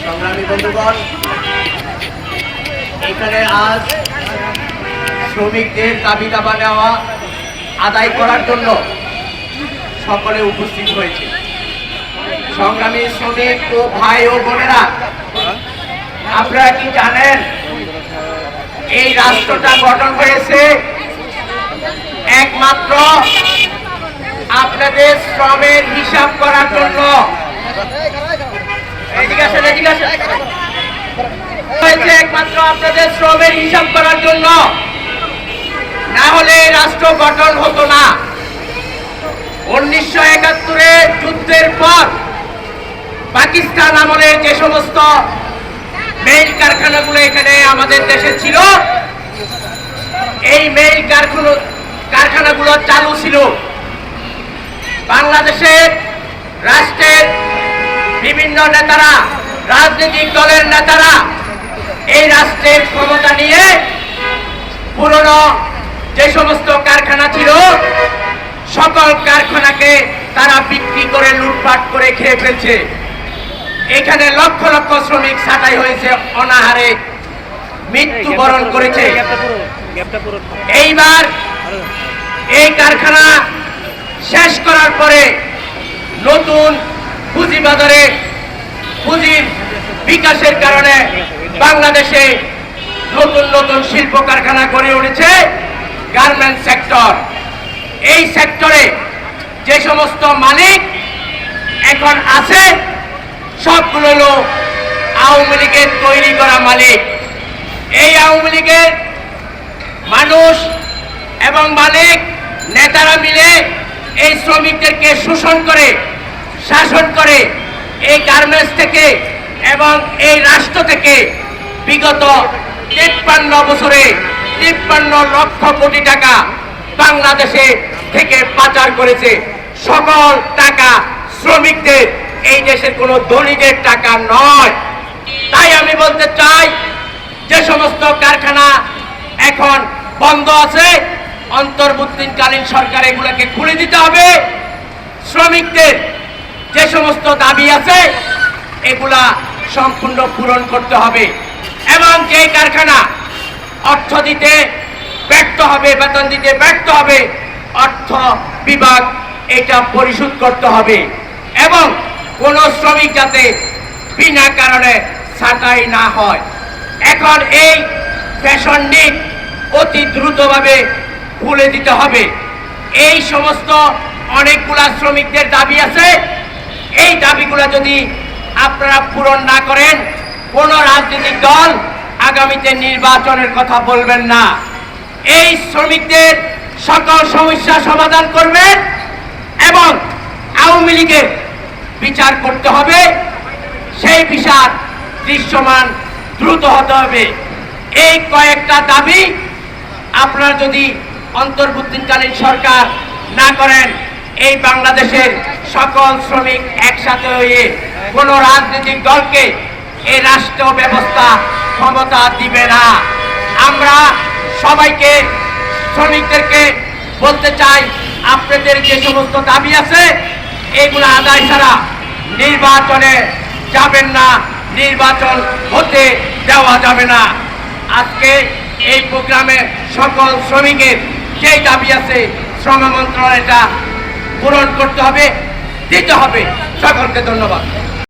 সংগ্রামী বন্ধুগণ, এখানে আজ শ্রমিকদের দাবি দাবা নেওয়া আদায় করার জন্য সকলে উপস্থিত হয়েছে। সংগ্রামী শ্রমিক ও ভাই ও বোনেরা, আপনারা কি জানেন এই রাষ্ট্রটা গঠন হয়েছে একমাত্র আপনাদের শ্রমের হিসাব করার জন্য? একমাত্র আপনাদের শ্রমের হিসাব করার জন্য, না হলে রাষ্ট্র গঠন হতো না। 1971 যুদ্ধের পর পাকিস্তান আমলের যে সমস্ত মেইল কারখানাগুলো এখানে আমাদের দেশে ছিল, এই মেইল কারখানাগুলো চালু ছিল। বাংলাদেশের রাষ্ট্রের বিভিন্ন নেতারা, রাজনৈতিক দলের নেতারা এই রাষ্ট্রের ক্ষমতা নিয়ে পুরনো যে সমস্ত কারখানা ছিল সকল কারখানাকে তারা বিক্রি করে লুটপাট করে খেয়ে ফেলছে। এখানে লক্ষ লক্ষ শ্রমিক ছাঁটাই হয়েছে, অনাহারে মৃত্যুবরণ করেছে। এইবার এই কারখানা শেষ করার পরে নতুন পুঁজিবাজারে পুঁজির বিকাশের কারণে বাংলাদেশে নতুন নতুন শিল্প কারখানা গড়ে উঠেছে, গার্মেন্টস সেক্টর। এই সেক্টরে যে সমস্ত মালিক এখন আছে সবগুলো হলো আওয়ামী লীগের তৈরি করা মালিক। এই আওয়ামী লীগের মানুষ এবং মালিক নেতারা মিলে এই শ্রমিকদেরকে শোষণ করে, শাসন করে এই গার্মেন্টস থেকে এবং এই রাষ্ট্র থেকে বিগত 53 বছরে 53 লক্ষ কোটি টাকা বাংলাদেশে থেকে পাচার করেছে। সকল টাকা শ্রমিকদের, এই দেশের কোনো ধনীদের টাকা নয়। তাই আমি বলতে চাই, যে সমস্ত কারখানা এখন বন্ধ আছে অন্তর্বর্তীকালীন সরকার এগুলোকে খুলে দিতে হবে। শ্রমিকদের যে সমস্ত দাবি আছে এগুলা সম্পূর্ণ পূরণ করতে হবে এবং যে কারখানা অর্থ দিতে ব্যর্থ হবে, বেতন দিতে ব্যর্থ হবে, অর্থ বিভাগ এটা পরিশোধ করতে হবে এবং কোনো শ্রমিক যাতে বিনা কারণে ছাঁটাই না হয়। এখন এই ফ্যাশন নিট অতি দ্রুতভাবে খুলে দিতে হবে। এই সমস্ত অনেকগুলা শ্রমিকদের দাবি আছে, এই দাবিগুলো যদি আপনারা পূরণ না করেন কোন রাজনৈতিক দল আগামীতে নির্বাচনের কথা বলবেন না। এই শ্রমিকদের সকল সমস্যা সমাধান করবেন এবং আওয়ামী লীগের বিচার করতে হবে। সেই বিচার দৃশ্যমান দ্রুত হতে হবে। এই কয়েকটা দাবি আপনারা যদি অন্তর্বর্তীকালীন সরকার না করেন, এই বাংলাদেশের সকল শ্রমিক একসাথে হয়ে কোন রাজনৈতিক দলকে এই রাষ্ট্র ব্যবস্থা ক্ষমতা দিবে না। আমরা সবাইকে, শ্রমিকদেরকে বলতে চাই, আপনাদের যে সমস্ত দাবি আছে এগুলো আদায় ছাড়া নির্বাচনে যাবেন না, নির্বাচন হতে দেওয়া যাবে না। আজকে এই প্রোগ্রামে সকল শ্রমিকের যেই দাবি আছে শ্রম মন্ত্রণালয় এটা পূরণ করতে হবে, দিতে হবে। সকলকে ধন্যবাদ।